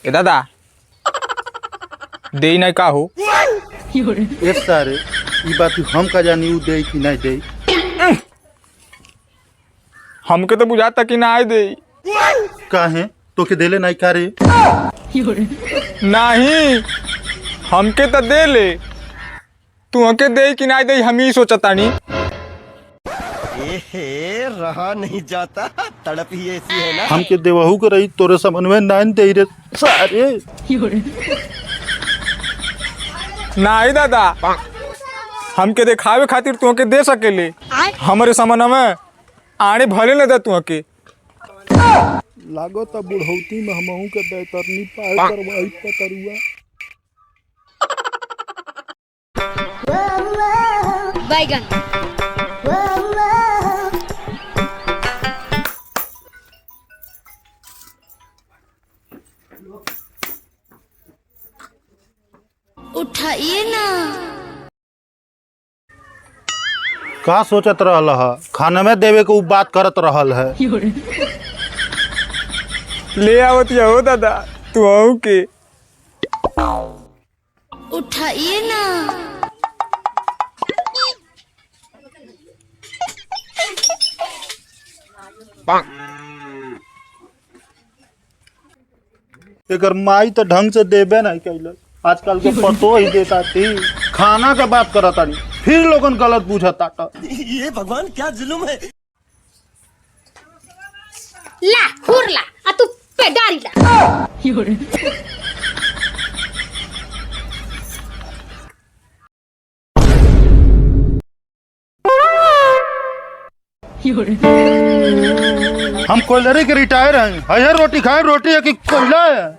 ए दादा दे नहीं का हो एक सारे ई बात हम का जानी उ दे कि नहीं दे। हमके तो बुझाता कि ना दे। काहे तो के देले नहीं का रे? नहीं हमके तो दे ले, तू हमके दे कि ना दे हम ही सोचता नहीं। रहा नहीं जाता, तड़प ही ऐसी है ना। हमके देवहू के रही तोरे समझ में नहीं दे रे सारे। नहीं दादा हमके दिखावे खातिर तू के दे सकेले, हमारे सामान में आने भले न दे तू के। लागो त बुढ़ौती में हमहू के बेतरनी पाए करवाई पतरुआ। बैगन उठाइए ना। का सोचत रहल है? खाना में देवे के उ बात करत रहल है। ले आवत हो दादा तू आऊ के उठाइए ना। एकर माई तो ढंग से देबे नहीं कैल। आजकल के पतो ही देता थी खाना के बात करता नहीं, फिर लोगन गलत पूछता। ये भगवान क्या जुल्म है। ला हुरला आ तू पेडारी ला। हम कोयलरी के रिटायर हैं। है रोटी खाए रोटी है कि कोयला है?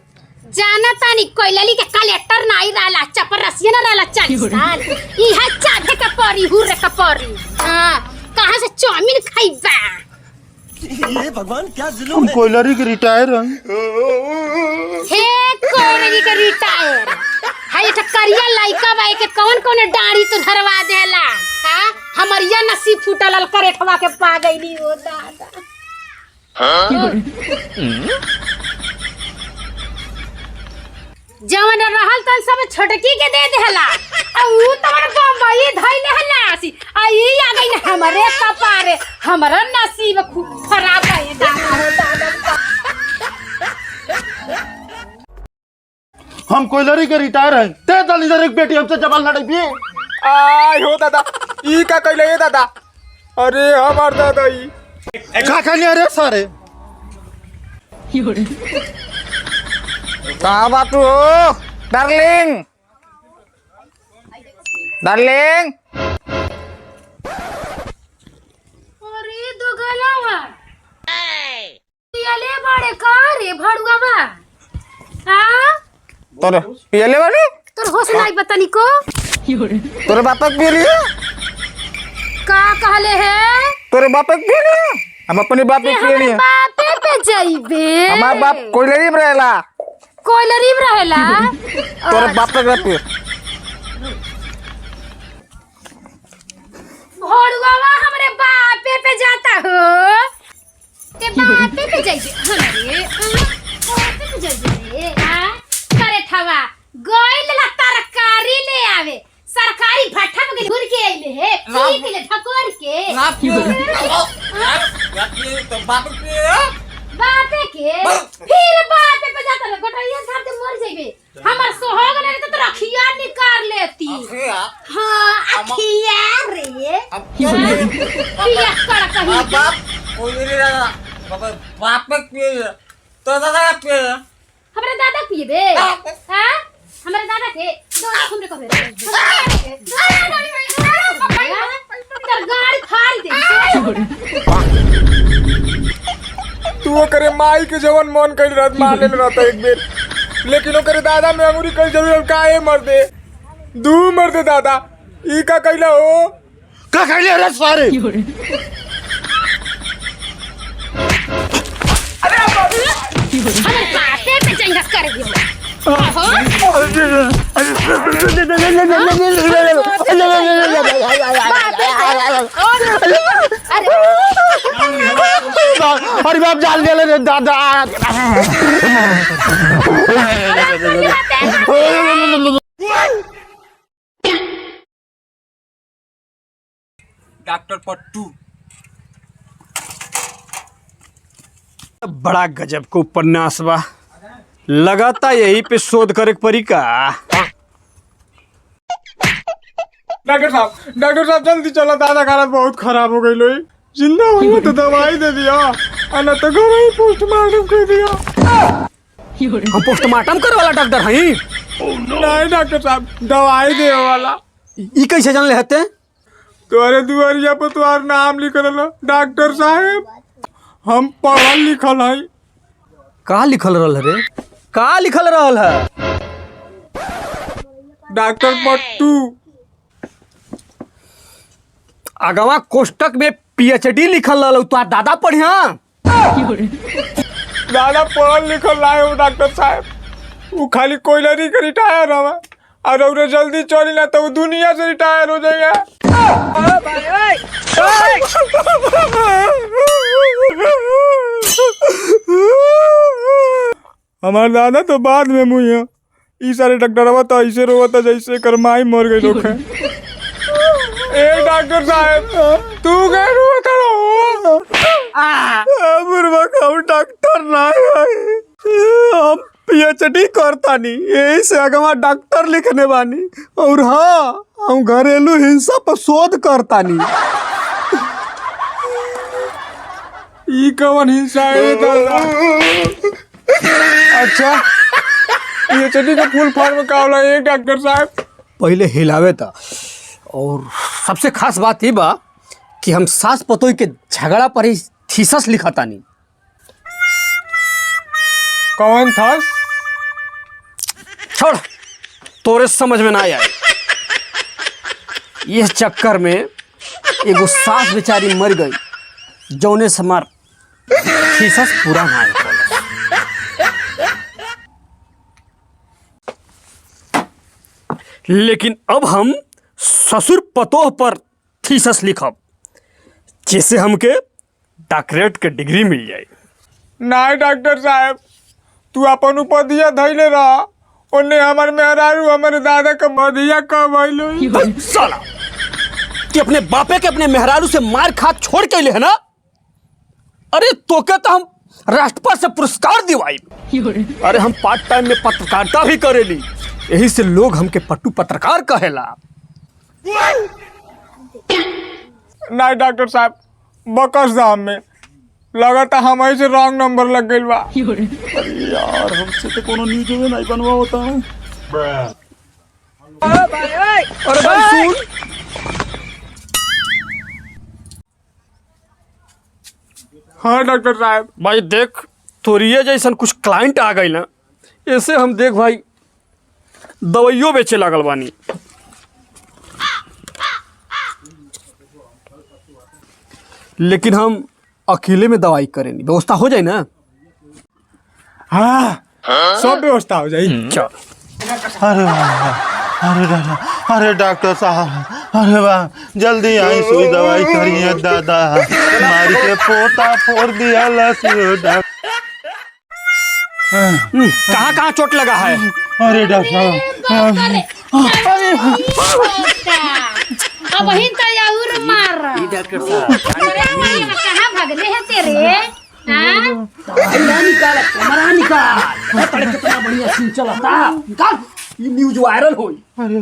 जाना तानी कोयलली के कलेक्टर नहीं रहला, चपरसिया न रहला 40 साल। इहा चाटे का परी हुरे का परी। हां कहां से चाउमीन खाइबा? ये भगवान क्या जुल्म हम है। कोयलरी के रिटायर हैं। हे कोयलली के रिटायर हाय ठकरिया लाइका बाई के कौन डाड़ी तो धरवा देला। हां हमरिया नसीब फूटल करेठवा के पा गईली ओ दादा। जवन रहल तन सब छोटकी के दे देहला आ ऊ तमन बम्बई धइ लेहला सी आ ई आ गई न हमरे कपारे। हमरा नसीब खूब खराब है दादा हो दादा। हम कोयलरी के रिटायर हैं। ते दल इधर एक बेटी हमसे जबान लड़ाई भी। आय हो दादा ई का कइले ये दादा? अरे हमार दादा ई का कहनी रे सारे? कहाँ बात हो डार्लिंग? डार्लिंग अरे दो गलावा पियले बड़े का रे भड़ुआवा। हां तोरे पियले बानी? तोर होश नहीं बतानी को। तोरे बापक पियली? का कहले है? तोरे बापक पियली? हम अपने बाप पे पियली। बापे पे जाइबे। हमार बाप कोयलरी में रहेला। कोयलरी में रहेला? तोरे बाप पे पिय। भड़ुआवा हमरे बापे पे जाता हो। ते बापे पे जाइबे हमरे बापे पे जाइबे। हां करे ठवा गोइल ला तरकारी ले आवे सरकारी भट्ठा में घुर के आइले है पी के ले ठकोर के ना पियो तो बाप पियो बापे के फिर बापे पे जाता है गोटैया साथ मर जाइबे। हमर सोहाग ने तो रखिया निकाल लेती। हां अखिया रे पिया कर कहीं बाप कोयलरी रहेला बाबा बाप पे पियो तो दादा पियो। हमरा दादा पिएबे? हां हमरा दादा के दोनों हमरे कबे तर गाड़ी फाड़ दे। तू करे माई के जवन मन कइल रात मार लेल रहता एक बेर, लेकिन ओकरे दादा में अंगूरी कइल जरूर काहे मर दे। दू मर दे दादा ई का कइला हो? का कहली रे सारे? हमर बाते पे चंगा कर दियो। अरे अरे बाप जान ले रे दादा। डॉक्टर पट्टू बड़ा गजब को उपन्यास बा, लगाता यही पे शोध करे के पड़ी का। डॉक्टर साहब जल्दी चलो, दादा का हालत बहुत खराब हो गई लोई। जिंदा हो तो दवाई दे दिया और न तो घर ही पोस्टमार्टम कर दिया। हम पोस्टमार्टम करे वाला डॉक्टर हई? नहीं डॉक्टर साहब, दवाई दे वाला। ई कैसे जान ले हते? तुम्हारे दुआरिया पर तुम्हारा नाम लिख रहा डॉक्टर साहब, हम पढ़ल लिखल है। का लिखल रहल रे? का लिखल रहल है? डॉक्टर पट्टू। अगवा कोष्टक में पीएचडी लिखल रहल, तो दादा पढ़िया। दादा पढ़ल लिखल लाए हो डॉक्टर साहब, वो खाली कोयलरी के रिटायर हवा और उन्हें जल्दी चली ना तो वो दुनिया से रिटायर हो जाएगा। हमारे दादा तो बाद में मुझे ई सारे डॉक्टर तो ऐसे रोता जैसे करमाई मर गई लोग है। ए डॉक्टर साहब तू क्या रोता रहो? हम डॉक्टर ना हम पीएचडी करता नहीं, यही से अगवा डॉक्टर लिखने बानी। और हाँ, हम घरेलू हिंसा पर शोध करता नहीं। ई कौन हिंसा है दादा? अच्छा, पीएचडी का फुल फॉर्म का होला एक डॉक्टर साहब? पहले हिलावे था। और सबसे खास बात ये बा कि हम सास पतोई के झगड़ा पर ही थीसिस लिखता नहीं। कौन था? छोड़, तोरे समझ में ना आए। इस चक्कर में एगो सास बेचारी मर गई, जौने से हमार थीसिस पूरा ना आए। लेकिन अब हम ससुर पतोह पर थीसिस लिखब, जिससे हमके डॉक्टरेट के डिग्री मिल जाए। नहीं डॉक्टर साहब, तू अपन उपाधिया धैले रहा, उन्हें हमारे मेहरारू हमारे दादा का मधिया कब आइलो? साला कि अपने बापे के अपने मेहरारू से मार खा छोड़ के ले है ना? अरे तोके तो हम राष्ट्रपति से पुरस्कार दिवाई। अरे हम पार्ट टाइम में पत्रकारिता भी करेली, यही से लोग हमके पट्टू पत्रकार कहेला। नहीं डॉक्टर साहब, बकस दाम में लगाता हम ऐसे रॉन्ग नंबर लग गई बा। यार हमसे तो कोनो न्यूज में नहीं बनवा होता है। अरे भाई सुन, हाँ डॉक्टर साहब। भाई देख, तोरिए जैसन कुछ क्लाइंट आ गई ना, ऐसे हम देख भाई दवाइयों बेचे लागल बानी। लेकिन हम अकेले में दवाई करेंगे, व्यवस्था हो जाए ना? हाँ, सब व्यवस्था हो जाए। चल। अरे अरे दादा, अरे डॉक्टर साहब, अरे वाह, जल्दी आई सुई दवाई करिए दादा, मारी के पोता फोड़ दिया लसियो डॉक्टर। कहाँ कहाँ चोट लगा है? अरे डॉक्टर अब वही तयाउर मार। डॉक्टर साहब कहाँ भागले हैं तेरे? हाँ? हमारा निकाल, तड़के कितना बढ़िया सीन चलता, निकाल, ये न्यूज वायरल होई। अरे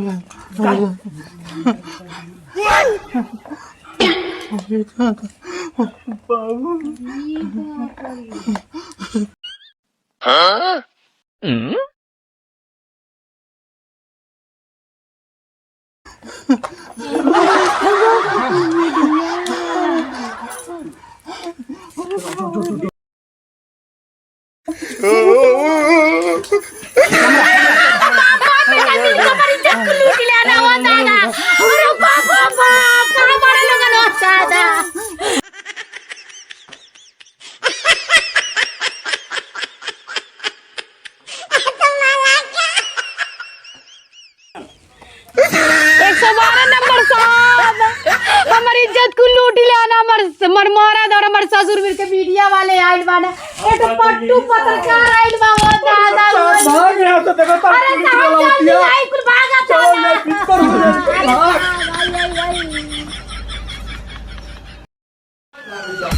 नंबर साहब, हमारी इज्जत को लूट लिया ना, मर मर मरद और मर ससुर मिल के मीडिया वाले आइल बाने एक पट्टू पत्रकार आइल बा वो दादा भाग यहाँ से देखो तो अरे पुलिस साहब वाला जल्दी होती है। आई कुल भागा चलो था ये पिक्चर हो जाए। भाग। भाग